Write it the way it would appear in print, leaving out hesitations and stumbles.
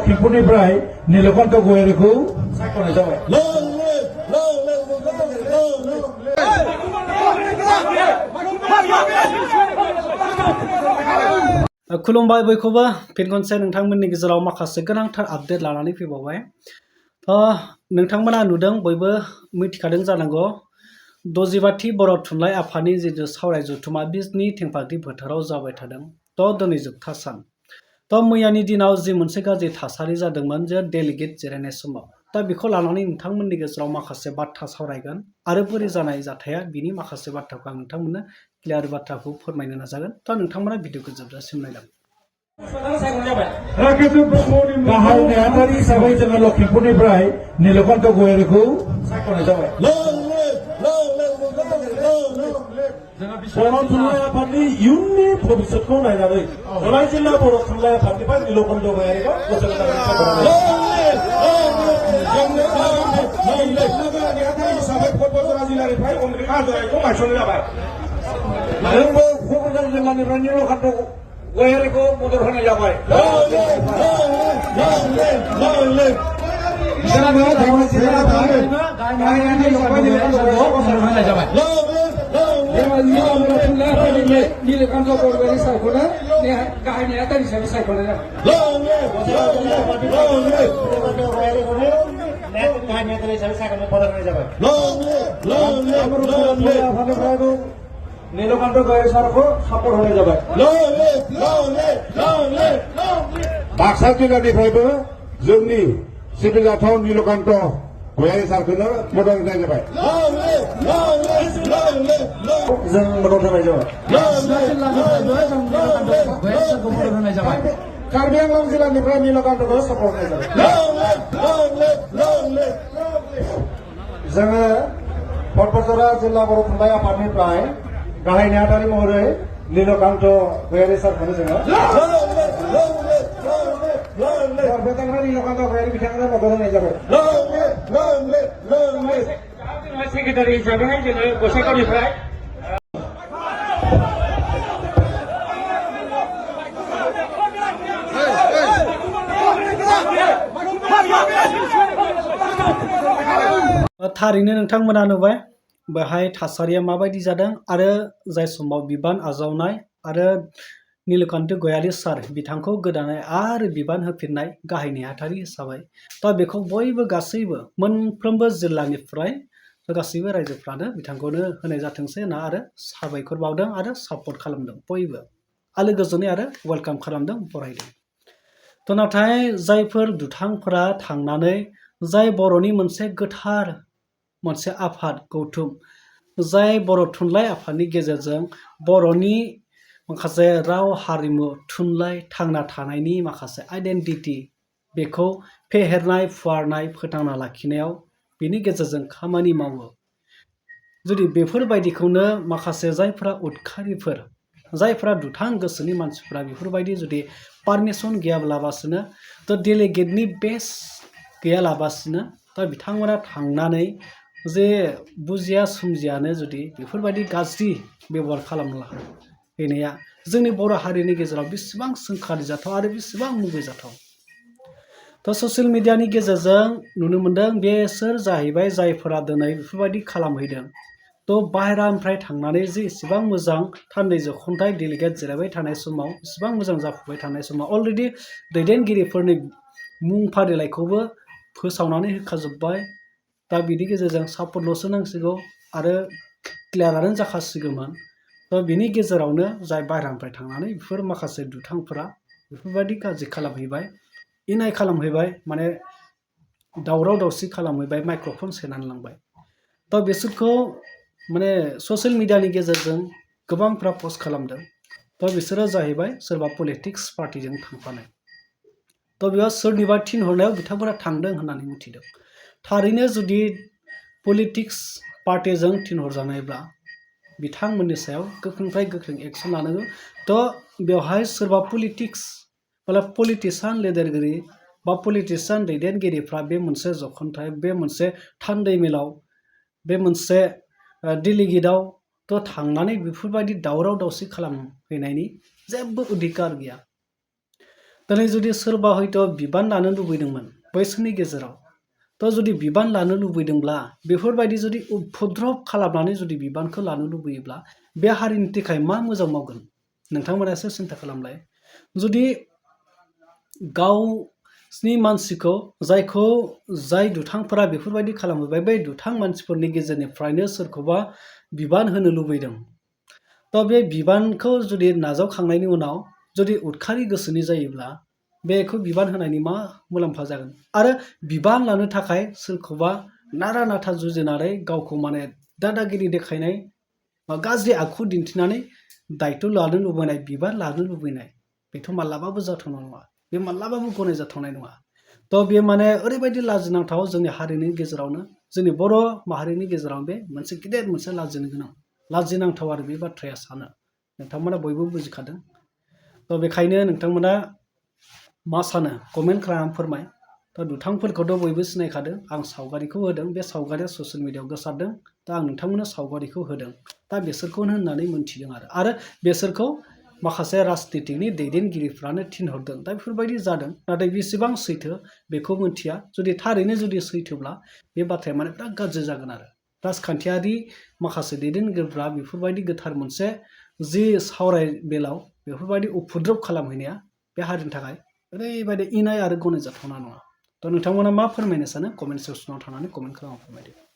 लखिमपुरनिफ्राय नीलकण्ठ गयारिखौ सायख'नाय जाबाय। खुलुमबाय बयखौबो फिन खनसे नोंथांमोननि गेजेराव माखासे गोनांथार आपडेट लानानै फैबावबाय। नोंथांमोना नुदों बयबो मिथिखादों जानांगौ 60थि बर' थुनलाइ आफादनि जिथु सावराय जथुमा बिजनि थेंफाख्रि फोथाराव जाबाय थादों। दिनै जोबथा सान। मैयानि दिनाव जि मोनसे गाज्रि थासारि जादोंमोन जे डेलिगेट जिरायनाय समाव बेखौ लानानै नोंथांमोननि गेजेराव माखासे बाथ्रा सावरायगोन आरो बोरै जानाय जाथाया बिनि माखासे बाथ्राखौ आं नोंथांमोननो क्लियार बाथ्राखौ फोरमायनो नाजागोन। नोंथांमोना भिडिअखौ जोबजासिम नायलां। गाहाय नेहाथारि हिसाबै जोङो लखिमपुरनिफ्राय नीलकण्ठ गयारिखौ सायख'नाय जाबाय। बर' थुनलाइ आफादनि इयुननि भबिष्यतखौ नायनानै धुलाई जिल्ला बर' थुनलाइ आफादनिफ्राय नीलकण्ठ गयारिखौ बोसोन नेहाथारि हिसाबै क'क्राझार जिल्लानिफ्राय अमृता हाज'वारिखौ गायसननाय जाबाय। जोंबो क'क्राझार जिल्लानिफ्राय नीलकण्ठ गयारिखौ मदद होनाय जाबाय। नीलकण्ठ गयारि सारखौनो गाहाय नेहाथारि हिसाबै सायख'नाय जाबाय। नीलकण्ठ गयारि सारखौ सापर्ट होनाय जाबाय। बाक्सा जिल्लानिफ्रायबो जोंनि सिबिजाथाव नीलकण्ठ गयारि सारखौनो मदद होनाय जाबाय। जों मदद होनाय जाबाय। कार्बि आंलं जिल्लानिफ्राय नीलकण्ठखौ सापर्ट होनाय जाबाय। जोङो क'क्राझार जिल्ला बर' थुनलाइ आफादनिफ्राय गाहाय नेहाथारि महरै नीलकण्ठ गयारि सारखौनो जोङो नीलकण्ठ गयारि बिथांनो मदद होनाय जाबाय। सेक्रेटारि हिसाबैहाय जोङो गसाइगावनिफ्राय थारैनो नोंथांमोना नुबाय बेहाय थासारिया माबायदि जादों आरो जाय समाव बिबान आजावनाय आरो नीलकण्ठ गयारि सार बिथांखौ गोदानै आरो बिबान होफिननाय गाहाय नेहाथारि हिसाबै बेखौ बयबो गासैबो मोनफ्रोमबो जिल्लानिफ्राय गासैबो रायजोफ्रानो बिथांखौनो होनाय जाथोंसै होनना आरो साबायखर बावदों आरो सापर्ट खालामदों। बयबो आलो गोजोनै आरो वेलकाम खालामदों, बरायदों। नाथाय जायफोर दुथांफोरा थांनानै जाय बर'नि मोनसे गोथार मोनसे आफाद गौथुम जाय बर' थुनलाइ आफादनि गेजेरजों बर'नि माखासे राव हारिमु थुनलाइ थांना थानायनि माखासे आइडेन्टिटि बेखौ फेहेरनाय फुवारनाय फोथांना लाखिनायाव बिनि गेजेरजों खामानि मावो। जुदि बेफोरबायदिखौनो माखासे जायफ्रा उदखारिफोर जायफ्रा दुथां गोसोनि मानसिफ्रा बेफोरबायदि जुदि पारमिसन गैयाब्लाबासिनो डेलिगेटनि बेस गैयालाबासिनो बिथांमोना थांनानै जे बुजिया सोमजियानो जुदि बेफोरबायदि गाज्रि बेबहार खालामनो हैनाया जोंनि बर' हारिनि गेजेराव बेसेबां सोंखारिजाथाव आरो बेसेबां मुगैजाथाव। ससियेल मिडियानि गेजेरजों नुनो मोनदों बेसोर जाहैबाय जायफोरा दिनै बेफोरबायदि खालामहैदों। बाहेरानिफ्राय थांनानै जे इसेबां मोजां थान्दै जख'न्थाय डेलिगेट जिरायबाय थानाय समाव इसेबां मोजां जाफुबाय थानाय समाव अलरेडि दैदेनगिरिफोरनि मुं फारिलाइखौबो फोसावनानै होखाजोब्बाय। बिनि गेजेरजों सापर्टल'सो नांसिगौ आरो क्लियारानो जाखासिगौमोन। बिनि गेजेरावनो जाय बाहेरानिफ्राय थांनानै बेफोर माखासे दुथांफोरा बेफोरबायदि गाज्रि खालामहैबाय, इनाय खालामहैबाय, माने दावराव दावसि खालामहैबाय, माइक्र'फन सेनानै लांबाय। बिसोरखौ माने ससियेल मिडियानि गेजेरजों गोबांफ्रा पस्ट खालामदों। बिसोरो जाहैबाय सोरबा पलिटिक्स पार्टिजों थांफानाय। बेयाव सोरनिबा थिनहरनायाव बिथांमोना थांदों होननानै मिथिदों। थारैनो जुदि पलिटिक्स पार्टिजों थिनहरजानायब्ला बिथांमोननि सायाव गोख्रोंनिफ्राय गोख्रों एक्सन लानांगौ। बेवहाय सोरबा पलिटिसियान लिडारगिरि बा पलिटिसियान दैदेनगिरिफ्रा बे मोनसे जख'न्थाय बे मोनसे थान्दै मेलाव बे मोनसे डेलिगेटआव थांनानै बेफोरबायदि दावराव दावसि खालामहैनायनि जेबो अधिकार गैया। दिनै जुदि सोरबा हयथ' बिबान लानो लुबैदोंमोन बैसोरनि गेजेराव थ' जुदि बिबान लानो लुबैदोंब्ला बेफोरबायदि जुदि उपद्रब खालामनानै जुदि बिबानखौ लानो लुबैयोब्ला बे हारिनि थाखाय मा मोजां मावगोन नोंथांमोना एसे सिन्था खालामलाय जुदि गावनि मानसिखौ जाय दुथांफोरा बेफोरबायदि खालामबाय बै दुथां मानसिफोरनि गेजेरनिफ्रायनो सोरखौबा बिबान होनो लुबैदों थ' बे बिबानखौ जुदि नाजावखांनायनि उनाव जुदि उदखारि गोसोनि जायोब्ला बेखौ बिबान होनायनि मा मुलाम्फा जागोन आरो बिबान लानो थाखाय सोरखौबा नारा नाथा जुजिनानै गावखौ माने दादागिरि देखायनाय बा गाज्रि आखु दिन्थिनानै दायथ' लानो लुबैनाय बिबान लानो लुबैनाय बेथ' मालाबाबो जाथावनाय नङा बे मालाबाबो गनायजाथावनाय नङा थ' बे माने ओरैबायदि लाजिनांथाव जोंनि हारिनि गेजेरावनो जोंनि बर' माहारिनि गेजेराव बे मोनसे गिदिर मोनसे लाजिनांथाव आरो बे बाथ्राया सानो नोंथांमोना बयबो बुजिखादों थ' बेखायनो नोंथांमोना मा सानो कमेन्ट खालामनानै फोरमाय थ' दुथांफोरखौथ' बयबो सिनायखादों आं सावगारिखौ होदों बे सावगारिया ससियेल मिडियायाव गोसारदों दा आं नोंथांमोननो सावगारिखौ होदों दा बेसोरखौनो होननानै मोनथिदों आरो बेसोरखौ माखासे राजनितिकनि दैदेनगिरिफ्रानो थिनहरदों दा बेफोरबायदि जादों नाथाय बेसेबां सैथो बेखौ मिथिया जुदि थारैनो जुदि सैथोब्ला बे बाथ्राया माने बिराद गाज्रि जागोन आरो राजखान्थियारि माखासे दैदेनगिरिफ्रा बेफोरबायदि गोथार मोनसे जि सावराय बेलाव बेफोरबायदि उपद्रब खालामहैनाया बे हारिनि थाखाय ओरैबायदि इनाय आरो गनायजाथावना नङा थ' नोंथांमोना मा फोरमायनो सानो कमेन्ट सेक्सनाव थांनानै कमेन्ट खालामना फोरमायदो